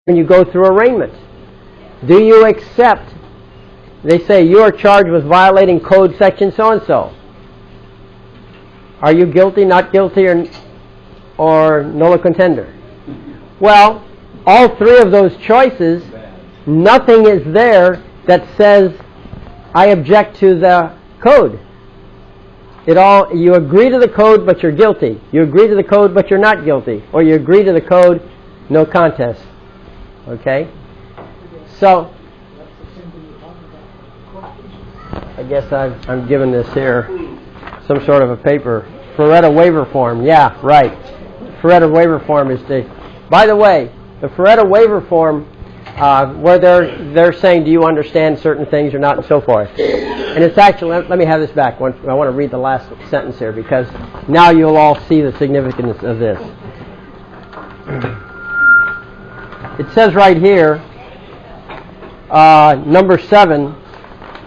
when you go through arraignment. Do you accept, they say you are charged with violating code section so-and-so. Are you guilty, not guilty, or nolo contender? Well, all three of those choices, nothing is there that says, I object to the code. You agree to the code, but you're guilty. You agree to the code, but you're not guilty. Or you agree to the code, no contest. Okay? So, I guess I'm giving this here some sort of a paper. Ferretta waiver form. Yeah, right. Ferretta waiver form is the... By the way, the Ferretta waiver form, where they're saying, do you understand certain things or not, and so forth. And it's actually... Let me have this back. I want to read the last sentence here, because now you'll all see the significance of this. It says right here, number 7,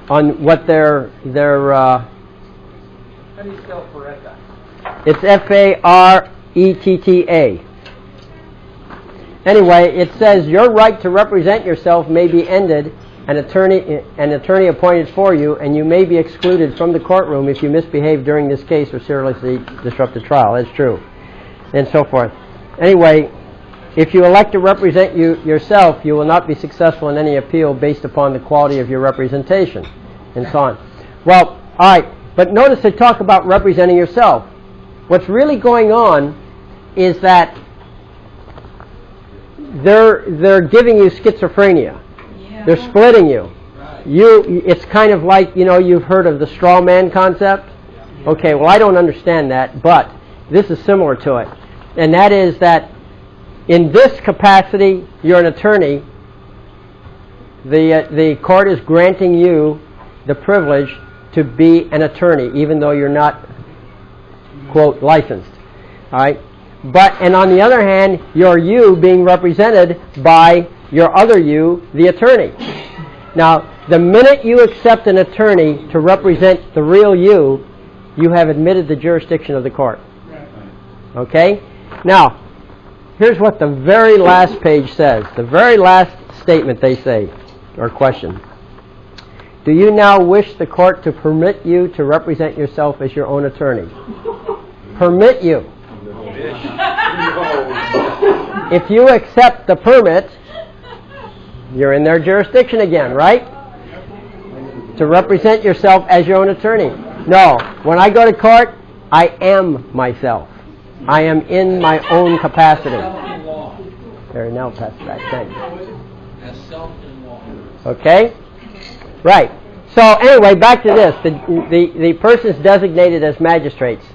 on what their how do you spell Ferretta? It's F-A-R-E-T-T-A. Anyway, it says your right to represent yourself may be ended, an attorney appointed for you, and you may be excluded from the courtroom if you misbehave during this case or seriously disrupt the trial. That's true, and so forth. Anyway, if you elect to represent yourself, you will not be successful in any appeal based upon the quality of your representation, and so on. Well, all right, but notice they talk about representing yourself. What's really going on is that they're giving you schizophrenia. Yeah. They're splitting you. Right. It's kind of like, you've heard of the straw man concept. Okay, well, I don't understand that, but this is similar to it, and that is that in this capacity, you're an attorney. The court is granting you the privilege to be an attorney, even though you're not, quote, licensed. All right? And on the other hand, you're you being represented by your other you, the attorney. Now, the minute you accept an attorney to represent the real you, you have admitted the jurisdiction of the court. Okay? Now, here's what the very last page says. The very last statement they say, or question. Do you now wish the court to permit you to represent yourself as your own attorney? Permit you. If you accept the permit, you're in their jurisdiction again, right? To represent yourself as your own attorney. No, when I go to court, I am myself. I am in my own capacity. There, now pass it back. Thanks. Okay? Right. So anyway, back to this. The persons designated as magistrates,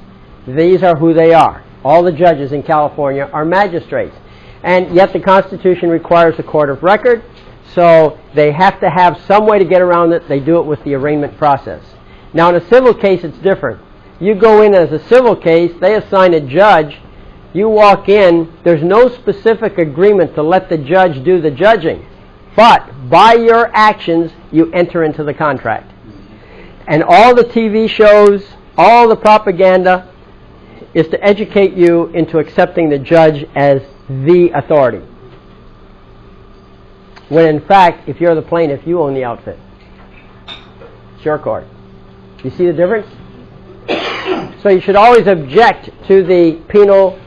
these are who they are. All the judges in California are magistrates. And yet the Constitution requires a court of record, so they have to have some way to get around it. They do it with the arraignment process. Now in a civil case, it's different. You go in as a civil case, they assign a judge, you walk in, there's no specific agreement to let the judge do the judging. But by your actions, you enter into the contract. And all the TV shows, all the propaganda is to educate you into accepting the judge as the authority. When in fact, if you're the plaintiff, you own the outfit. It's your court. You see the difference? So you should always object to the penal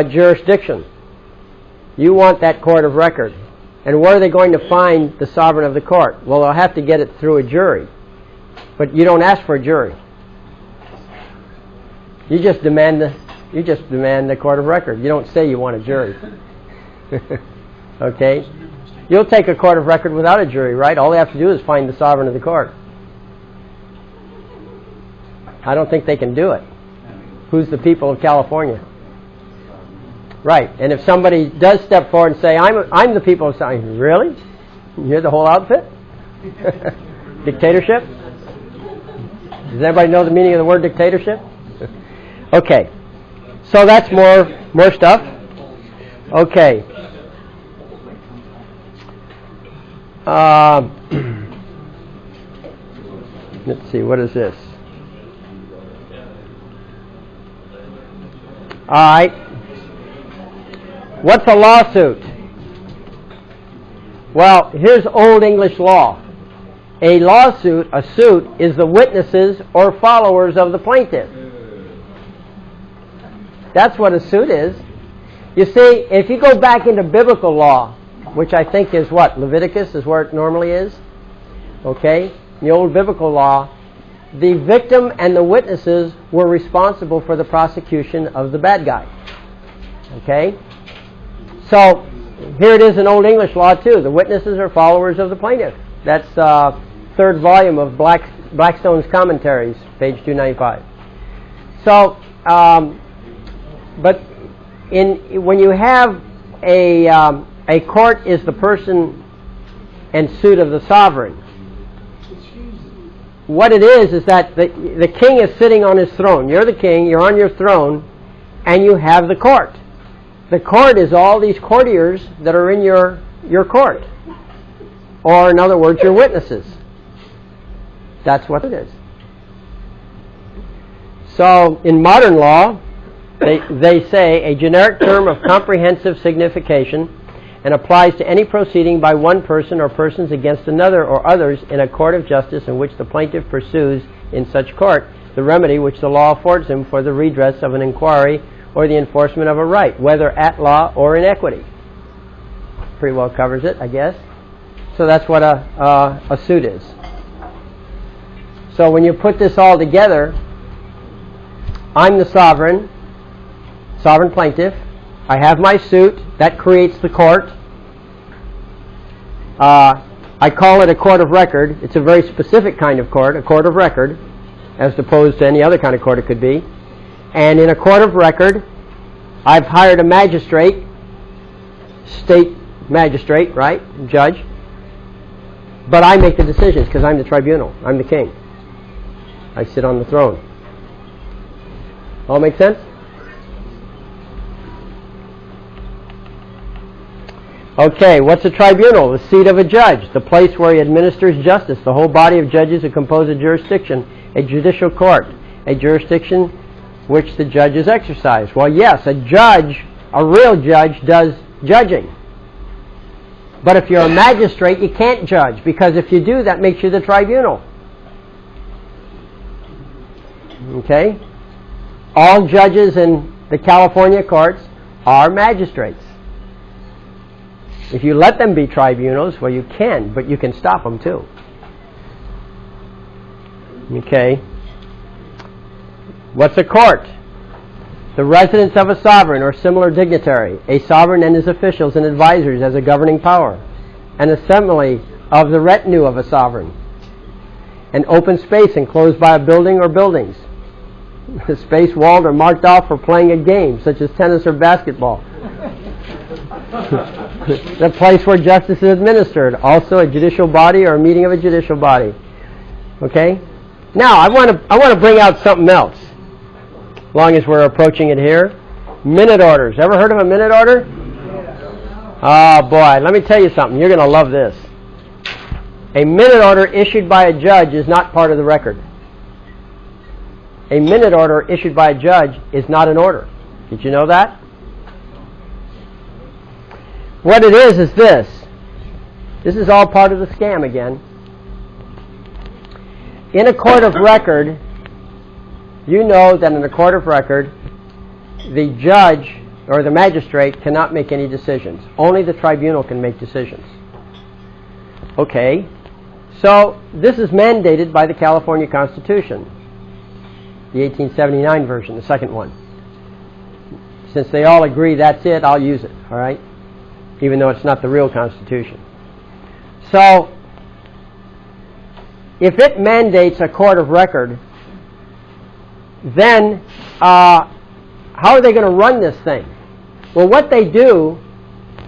jurisdiction. You want that court of record. And where are they going to find the sovereign of the court? Well, they'll have to get it through a jury. But you don't ask for a jury. You just demand the court of record. You don't say you want a jury. Okay? You'll take a court of record without a jury, right? All they have to do is find the sovereign of the court. I don't think they can do it. Who's the people of California? Right. And if somebody does step forward and say, I'm the people of California, really? You're the whole outfit? Dictatorship? Does everybody know the meaning of the word dictatorship? Okay. So that's more stuff. Okay. Let's see, what is this? All right. What's a lawsuit? Well, here's Old English law. A lawsuit, a suit, is the witnesses or followers of the plaintiff. That's what a suit is. You see, if you go back into biblical law, which I think is what? Leviticus is where it normally is. Okay? In the old biblical law, the victim and the witnesses were responsible for the prosecution of the bad guy. Okay? So, here it is in Old English law too. The witnesses are followers of the plaintiff. That's third volume of Blackstone's Commentaries, page 295. So, but when you have a court is the person and suit of the sovereign. What it is that the king is sitting on his throne. You're the king, you're on your throne, and you have the court. The court is all these courtiers that are in your court. Or, in other words, your witnesses. That's what it is. So, in modern law, they say a generic term of comprehensive signification and applies to any proceeding by one person or persons against another or others in a court of justice in which the plaintiff pursues in such court the remedy which the law affords him for the redress of an inquiry or the enforcement of a right, whether at law or in equity. Pretty well covers it, I guess. So that's what a suit is. So when you put this all together, I'm the sovereign plaintiff. I have my suit. That creates the court. I call it a court of record. It's a very specific kind of court, a court of record, as opposed to any other kind of court it could be. And in a court of record, I've hired a magistrate, state magistrate, right, judge, but I make the decisions because I'm the tribunal. I'm the king. I sit on the throne. All make sense? Okay, what's a tribunal? The seat of a judge, the place where he administers justice. The whole body of judges who compose a jurisdiction, a judicial court, a jurisdiction which the judges exercise. Well, yes, a judge, a real judge, does judging. But if you're a magistrate, you can't judge, because if you do, that makes you the tribunal. Okay? All judges in the California courts are magistrates. If you let them be tribunals, well, you can, but you can stop them too. Okay. What's a court? The residence of a sovereign or similar dignitary, a sovereign and his officials and advisors as a governing power, an assembly of the retinue of a sovereign, an open space enclosed by a building or buildings, a space walled or marked off for playing a game, such as tennis or basketball. The place where justice is administered, also a judicial body or a meeting of a judicial body. Okay? Now, I want to bring out something else, as long as we're approaching it here. Minute orders. Ever heard of a minute order? Oh, boy. Let me tell you something. You're going to love this. A minute order issued by a judge is not part of the record. A minute order issued by a judge is not an order. Did you know that? What it is this. This is all part of the scam again. In a court of record, you know that in a court of record, the judge or the magistrate cannot make any decisions. Only the tribunal can make decisions. Okay, so this is mandated by the California Constitution, the 1879 version, the second one. Since they all agree that's it, I'll use it, all right? Even though it's not the real Constitution. So, if it mandates a court of record, then how are they going to run this thing? Well, what they do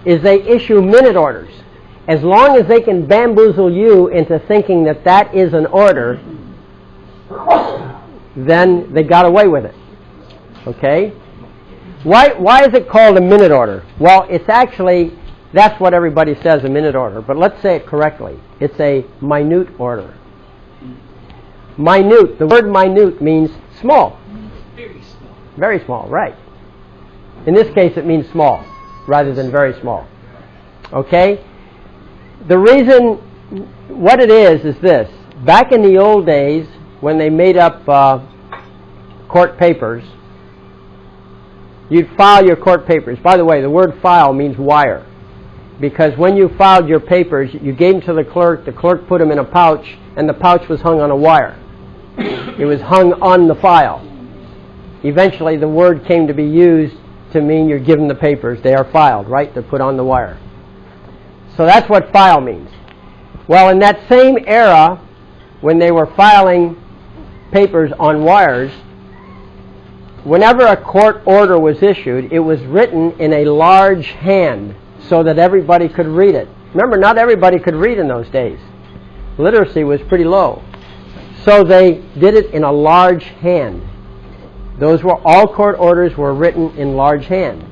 is they issue minute orders. As long as they can bamboozle you into thinking that that is an order, then they got away with it. Okay? Why is it called a minute order? Well, it's actually, that's what everybody says, a minute order. But let's say it correctly. It's a minute order. Minute. The word minute means small. Very small. Very small, right. In this case, it means small rather than very small. Okay? The reason, what it is this. Back in the old days, when they made up court papers, you'd file your court papers. By the way, the word file means wire. Because when you filed your papers, you gave them to the clerk put them in a pouch, and the pouch was hung on a wire. It was hung on the file. Eventually, the word came to be used to mean you're given the papers. They are filed, right? They're put on the wire. So that's what file means. Well, in that same era, when they were filing papers on wires, whenever a court order was issued, it was written in a large hand so that everybody could read it. Remember, not everybody could read in those days. Literacy was pretty low. So they did it in a large hand. Those were all court orders were written in large hand.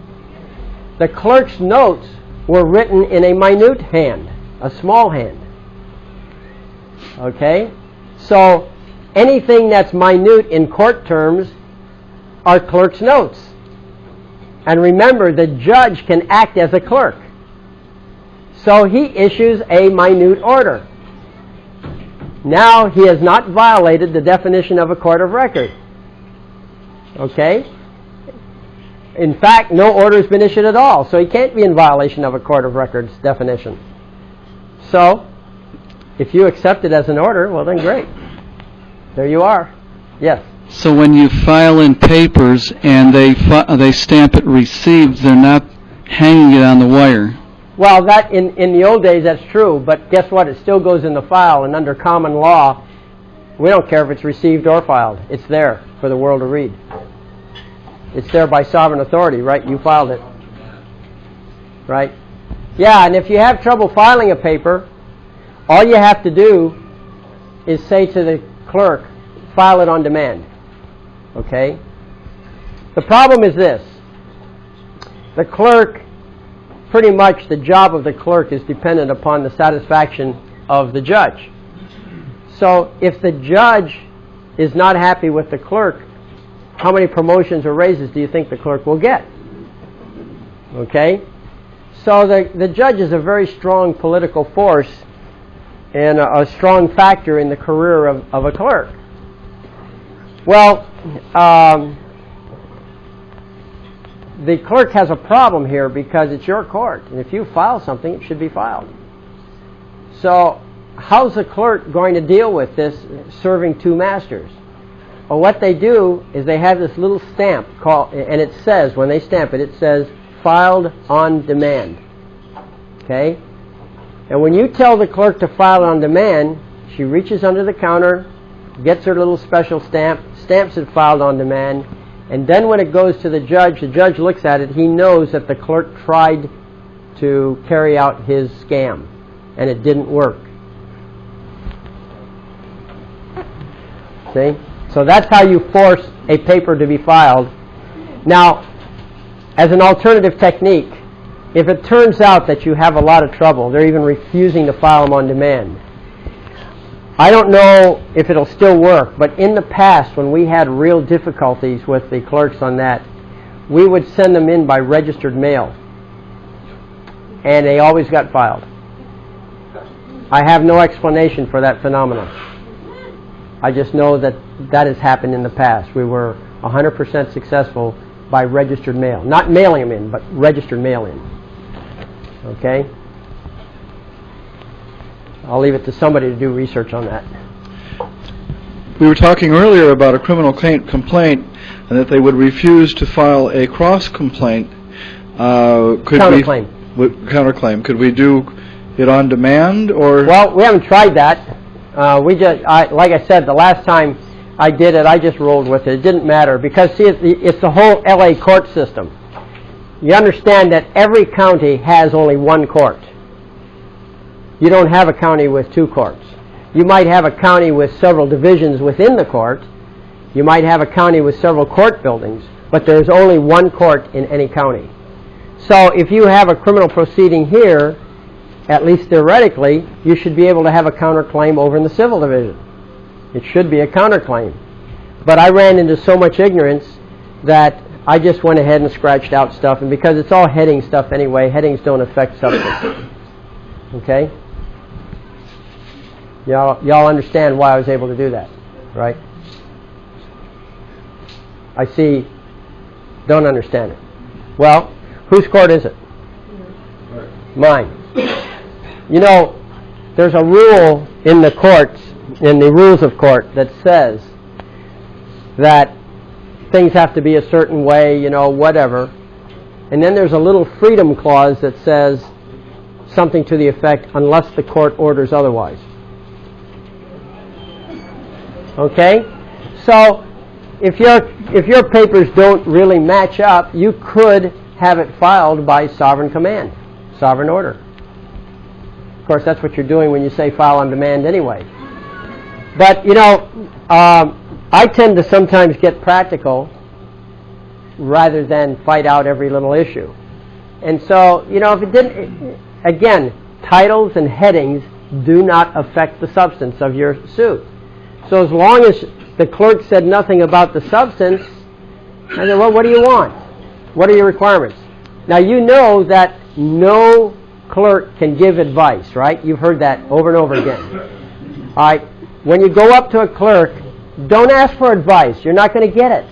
The clerk's notes were written in a minute hand, a small hand. Okay? So anything that's minute in court terms are clerk's notes. And remember, the judge can act as a clerk. So he issues a minute order. Now he has not violated the definition of a court of record. Okay? In fact, no order has been issued at all, so he can't be in violation of a court of records definition. So, if you accept it as an order, well then great. There you are. Yes? So when you file in papers and they stamp it received, they're not hanging it on the wire. Well, that in the old days that's true, but guess what? It still goes in the file, and under common law, we don't care if it's received or filed. It's there for the world to read. It's there by sovereign authority, right? You filed it. Right? Yeah, and if you have trouble filing a paper, all you have to do is say to the clerk, file it on demand. Okay? The problem is this. The clerk, pretty much the job of the clerk is dependent upon the satisfaction of the judge. So if the judge is not happy with the clerk, how many promotions or raises do you think the clerk will get? Okay? So the judge is a very strong political force and a strong factor in the career of a clerk. Well, the clerk has a problem here because it's your court, and if you file something, it should be filed. So how's the clerk going to deal with this serving two masters? Well, what they do is they have this little stamp called, and it says, when they stamp it, it says filed on demand. Okay? And when you tell the clerk to file on demand, she reaches under the counter, gets her little special stamp, stamps it filed on demand, and then when it goes to the judge looks at it, he knows that the clerk tried to carry out his scam, and it didn't work. See? So that's how you force a paper to be filed. Now, as an alternative technique, if it turns out that you have a lot of trouble, they're even refusing to file them on demand. I don't know if it'll still work, but in the past, when we had real difficulties with the clerks on that, we would send them in by registered mail, and they always got filed. I have no explanation for that phenomenon. I just know that that has happened in the past. We were 100% successful by registered mail. Not mailing them in, but registered mail-in. Okay? I'll leave it to somebody to do research on that. We were talking earlier about a criminal complaint and that they would refuse to file a cross-complaint. Counterclaim. Counterclaim. Could we do it on demand, or? Well, we haven't tried that. Like I said, the last time I did it, I just rolled with it. It didn't matter because, see, it's the whole LA court system. You understand that every county has only one court. You don't have a county with two courts. You might have a county with several divisions within the court. You might have a county with several court buildings, but there's only one court in any county. So if you have a criminal proceeding here, at least theoretically, you should be able to have a counterclaim over in the civil division. It should be a counterclaim. But I ran into so much ignorance that I just went ahead and scratched out stuff, and because it's all heading stuff anyway, headings don't affect substance. Okay? Y'all understand why I was able to do that, right? I see. Don't understand it. Well, whose court is it? Mine. You know, there's a rule in the courts, in the rules of court, that says that things have to be a certain way, you know, whatever. And then there's a little freedom clause that says something to the effect, unless the court orders otherwise. Okay? So, if your papers don't really match up, you could have it filed by sovereign command, sovereign order. Of course, that's what you're doing when you say file on demand anyway. But, you know, I tend to sometimes get practical rather than fight out every little issue. And so, you know, if it didn't, again, titles and headings do not affect the substance of your suit. So as long as the clerk said nothing about the substance, I said, well, what do you want? What are your requirements? Now, you know that no clerk can give advice, right? You've heard that over and over again. All right. When you go up to a clerk, don't ask for advice. You're not going to get it.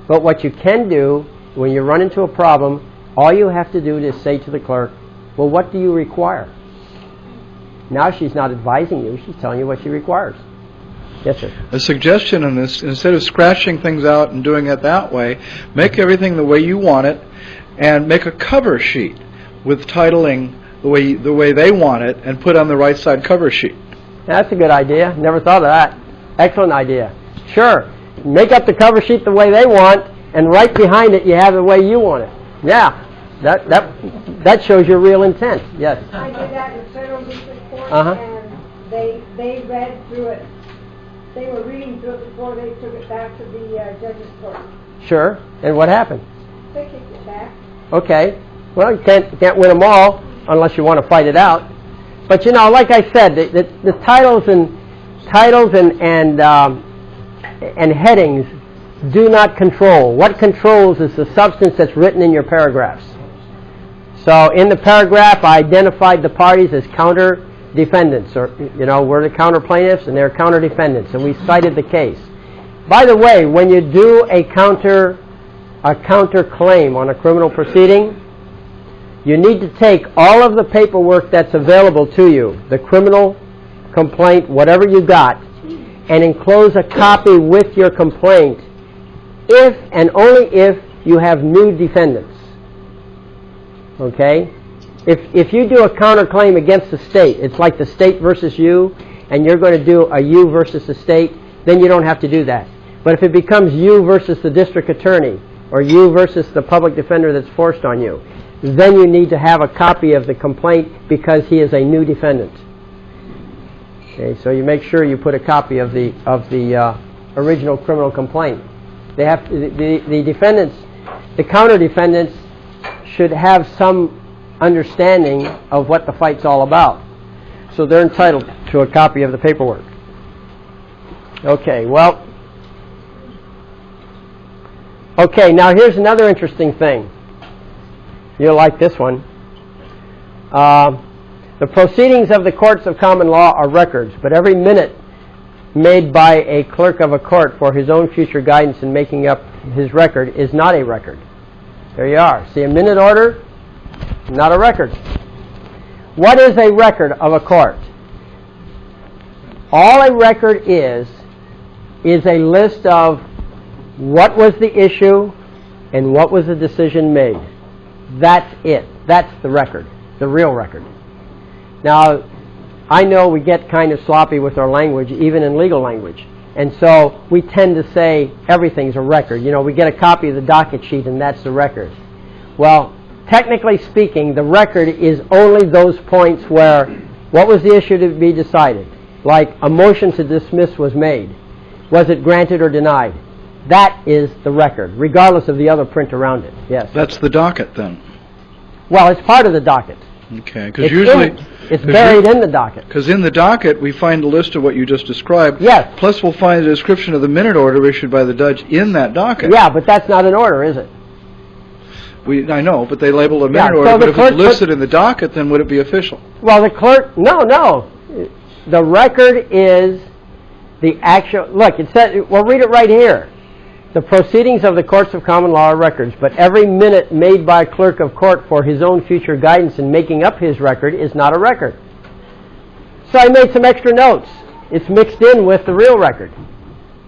But what you can do, when you run into a problem, all you have to do is say to the clerk, well, what do you require? Now she's not advising you. She's telling you what she requires. Yes, sir. A suggestion on this, instead of scratching things out and doing it that way, make everything the way you want it, and make a cover sheet with titling the way they want it, and put on the right side cover sheet. That's a good idea. Never thought of that. Excellent idea. Sure. Make up the cover sheet the way they want, and right behind it you have the way you want it. Yeah. That shows your real intent. Yes. I did that in federal district court, Uh-huh. and they read through it. They were reading through it before they took it back to the judge's court. Sure. And what happened? They kicked it back. Okay. Well, you can't win them all unless you want to fight it out. But you know, like I said, the titles and headings do not control. What controls is the substance that's written in your paragraphs. So in the paragraph, I identified the parties as counter defendants, or you know, we're the counter plaintiffs and they're counter defendants, and we cited the case. By the way, when you do a counter claim on a criminal proceeding, you need to take all of the paperwork that's available to you, the criminal complaint, whatever you got, and enclose a copy with your complaint if and only if you have new defendants. Okay? If you do a counterclaim against the state, it's like the state versus you, and you're going to do a you versus the state, then you don't have to do that. But if it becomes you versus the district attorney, or you versus the public defender that's forced on you, then you need to have a copy of the complaint because he is a new defendant. Okay, so you make sure you put a copy of the original criminal complaint. They have the defendants, the counter defendants, should have some understanding of what the fight's all about. So they're entitled to a copy of the paperwork. Okay, well, okay, now here's another interesting thing. You'll like this one. The proceedings of the courts of common law are records, but every minute made by a clerk of a court for his own future guidance in making up his record is not a record. There you are. See, a minute order, not a record. What is a record of a court? All a record is a list of what was the issue and what was the decision made. That's it. That's the record, the real record. Now, I know we get kind of sloppy with our language, even in legal language. And so we tend to say everything's a record. You know, we get a copy of the docket sheet and that's the record. Well, technically speaking, the record is only those points where what was the issue to be decided? Like a motion to dismiss was made. Was it granted or denied? That is the record, regardless of the other print around it. Yes. That's the docket then. Well, it's part of the docket. Okay, because usually it's buried in the docket. Because in the docket we find a list of what you just described. Yes. Plus we'll find a description of the minute order issued by the judge in that docket. Yeah, but that's not an order, is it? I know, but they label a minute order. So but if it's listed in the docket, then would it be official? Well, the clerk, no. the record is the actual, look, it says, well, read it right here. The proceedings of the courts of common law are records, but every minute made by a clerk of court for his own future guidance in making up his record is not a record. So I made some extra notes. It's mixed in with the real record.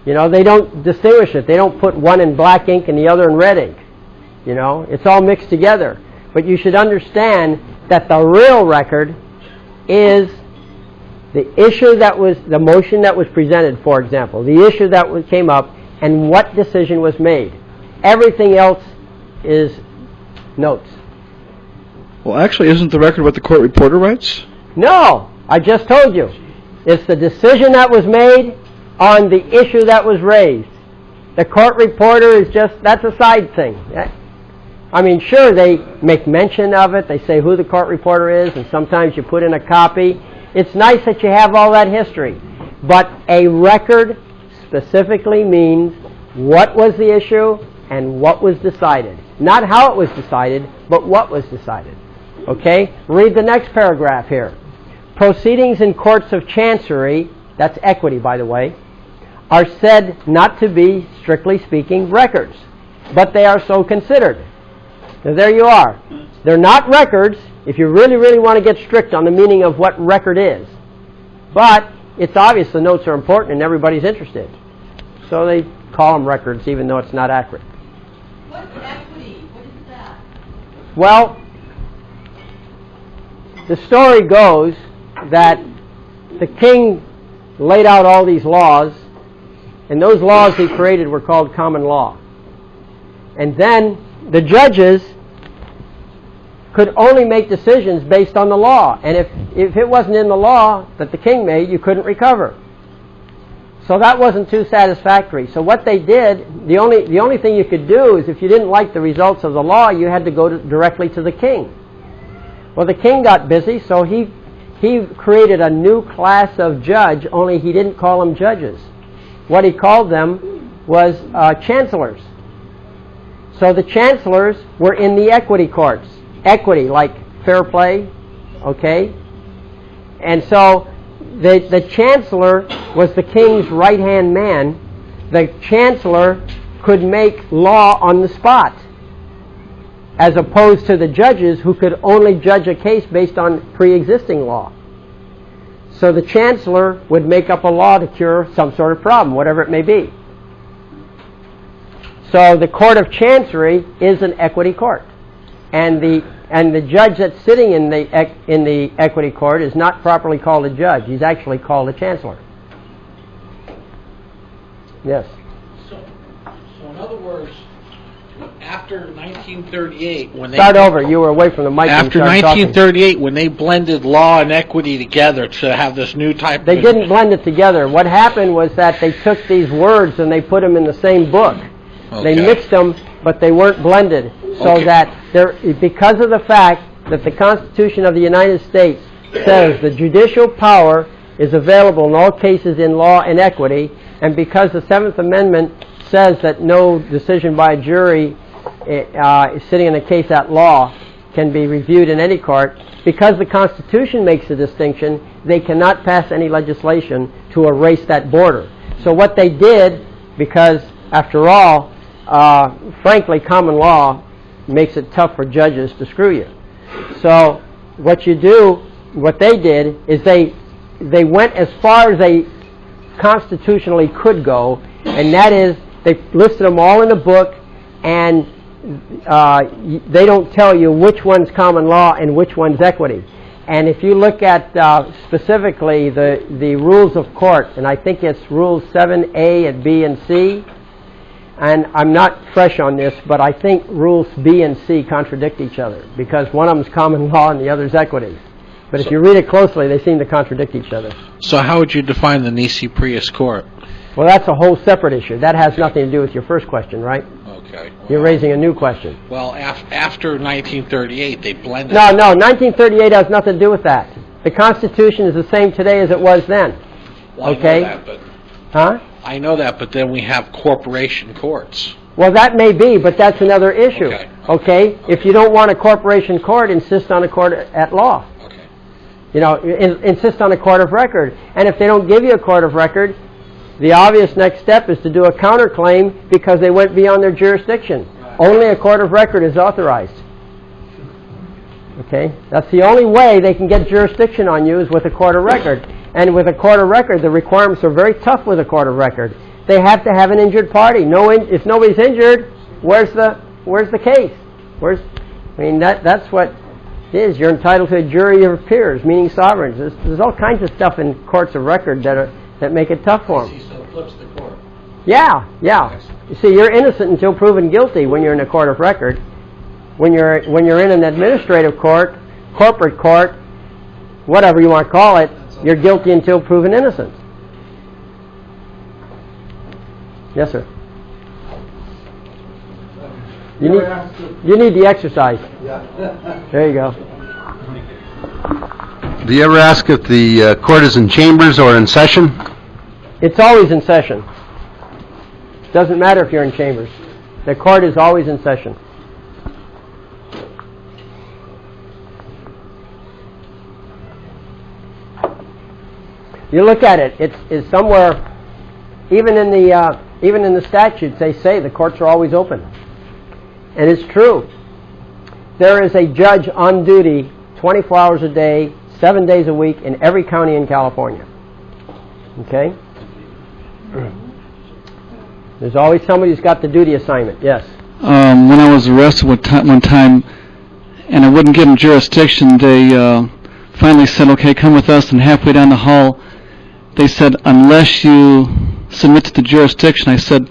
You know, they don't distinguish it. They don't put one in black ink and the other in red ink. You know, it's all mixed together. But you should understand that the real record is the issue that was, the motion that was presented, for example, the issue that came up, and what decision was made. Everything else is notes. Well, actually, isn't the record what the court reporter writes? No, I just told you. It's the decision that was made on the issue that was raised. The court reporter is just, that's a side thing. I mean, sure, they make mention of it. They say who the court reporter is, and sometimes you put in a copy. It's nice that you have all that history. But a record specifically means what was the issue and what was decided. Not how it was decided, but what was decided. Okay? Read the next paragraph here. Proceedings in courts of chancery, that's equity, by the way, are said not to be, strictly speaking, records, but they are so considered. Now there you are. They're not records if you really, really want to get strict on the meaning of what record is. But it's obvious the notes are important and everybody's interested. So they call them records even though it's not accurate. What's equity? What is that? Well, the story goes that the king laid out all these laws, and those laws he created were called common law. And then the judges could only make decisions based on the law. And if it wasn't in the law that the king made, you couldn't recover. So that wasn't too satisfactory. So what they did, the only thing you could do is if you didn't like the results of the law, you had to go directly to the king. Well, the king got busy, so he created a new class of judge, only he didn't call them judges. What he called them was chancellors. So the chancellors were in the equity courts. Equity, like fair play, okay? And so the chancellor was the king's right-hand man. The chancellor could make law on the spot, as opposed to the judges who could only judge a case based on pre-existing law. So the chancellor would make up a law to cure some sort of problem, whatever it may be. So the court of chancery is an equity court. And the judge that's sitting in the equity court is not properly called a judge. He's actually called a chancellor. Yes. So in other words, after 1938, when they Start over. You were away from the mic. after 1938, when they blended law and equity together to have this new type. They didn't blend it together. What happened was that they took these words and they put them in the same book. Okay. They mixed them, but they weren't blended. So Okay. that because of the fact that the Constitution of the United States says the judicial power is available in all cases in law and equity, and because the Seventh Amendment says that no decision by a jury sitting in a case at law can be reviewed in any court, because the Constitution makes a distinction, they cannot pass any legislation to erase that border. So what they did, because after all, frankly, common law makes it tough for judges to screw you. So what they did is they went as far as they constitutionally could go, and that is they listed them all in a book, and they don't tell you which one's common law and which one's equity. And if you look at specifically the rules of court, and I think it's rules 7A and B and C, and I'm not fresh on this, but I think rules B and C contradict each other, because one of them's common law and the other's equity. But if you read it closely, they seem to contradict each other. So how would you define the Nisi Prius court? Well, that's a whole separate issue. That has nothing to do with your first question, right? Okay. You're raising a new question. Well, after 1938, they blended. No, 1938 has nothing to do with that. The Constitution is the same today as it was then. Well, Okay? I know that, but Huh? I know that, but then we have corporation courts. Well, that may be, but that's another issue. Okay. Okay? If you don't want a corporation court, insist on a court at law. Okay. You know, insist on a court of record. And if they don't give you a court of record, the obvious next step is to do a counterclaim because they went beyond their jurisdiction. Only a court of record is authorized. Okay? That's the only way they can get jurisdiction on you is with a court of record. And with a court of record, the requirements are very tough with a court of record. They have to have an injured party. If nobody's injured, where's the case? That's what it is. You're entitled to a jury of peers, meaning sovereigns. There's all kinds of stuff in courts of record that make it tough for them. So it flips the court. Yeah. You see, you're innocent until proven guilty when you're in a court of record. When you're in an administrative court, corporate court, whatever you want to call it, you're guilty until proven innocent. Yes, sir. You need the exercise. There you go. Do you ever ask if the court is in chambers or in session? It's always in session. Doesn't matter if you're in chambers. The court is always in session. You look at it. It's somewhere. Even in the statutes, they say the courts are always open, and it's true. There is a judge on duty 24 hours a day, 7 days a week in every county in California. Okay? There's always somebody who's got the duty assignment. Yes? When I was arrested one time, and I wouldn't give them jurisdiction, they finally said, okay, come with us, and halfway down the hall, they said, unless you submit to the jurisdiction, I said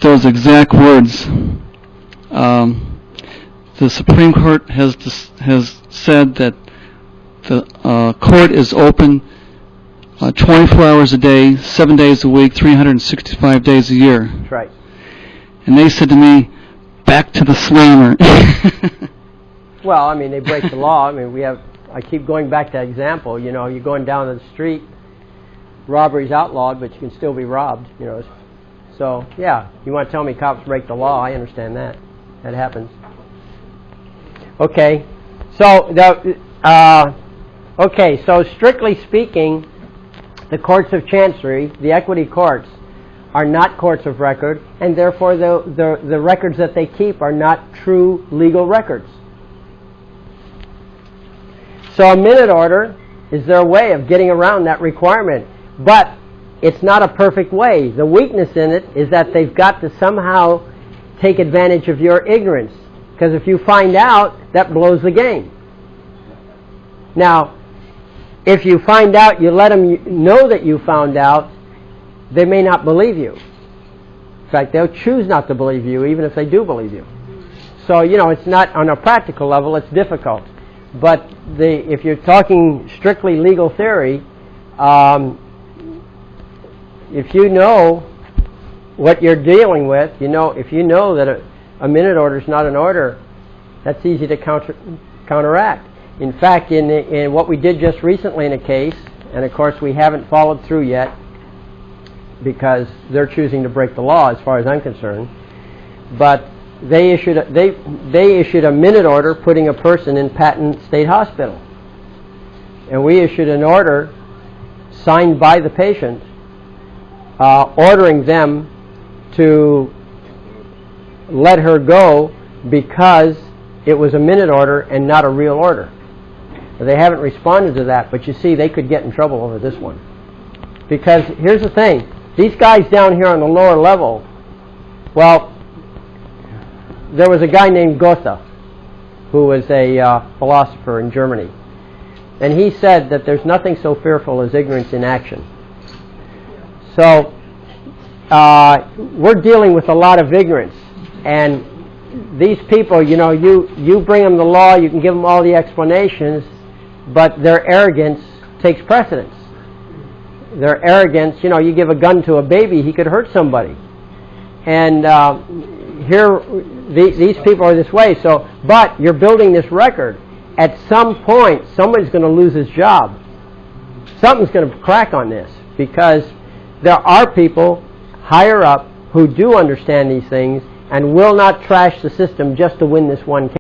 those exact words. The Supreme Court has said that the court is open 24 hours a day, 7 days a week, 365 days a year. That's right. And they said to me, back to the slammer. Well, I mean, they break the law. I mean, I keep going back to that example. You know, you're going down the street, robbery's outlawed, but you can still be robbed. You know, so yeah. You want to tell me cops break the law? I understand that. That happens. Okay. So So strictly speaking, the courts of chancery, the equity courts, are not courts of record, and therefore the records that they keep are not true legal records. So a minute order is their way of getting around that requirement, but it's not a perfect way. The weakness in it is that they've got to somehow take advantage of your ignorance, because if you find out, that blows the game. Now, if you find out, you let them know that you found out, they may not believe you. In fact, they'll choose not to believe you, even if they do believe you. So, you know, it's not, on a practical level, it's difficult. But if you're talking strictly legal theory, if you know what you're dealing with, if you know that a minute order is not an order, that's easy to counteract. In fact, in what we did just recently in a case, and of course we haven't followed through yet because they're choosing to break the law as far as I'm concerned, but they issued a minute order putting a person in Patton State Hospital. And we issued an order signed by the patient ordering them to let her go because it was a minute order and not a real order. They haven't responded to that, but you see, they could get in trouble over this one. Because here's the thing, these guys down here on the lower level, well, there was a guy named Goethe who was a philosopher in Germany, and he said that there's nothing so fearful as ignorance in action. So we're dealing with a lot of ignorance, and these people, you bring them the law, you can give them all the explanations, but their arrogance takes precedence. Their arrogance, you give a gun to a baby, he could hurt somebody. And these people are this way. So, but you're building this record. At some point, somebody's going to lose his job. Something's going to crack on this, because there are people higher up who do understand these things and will not trash the system just to win this one case.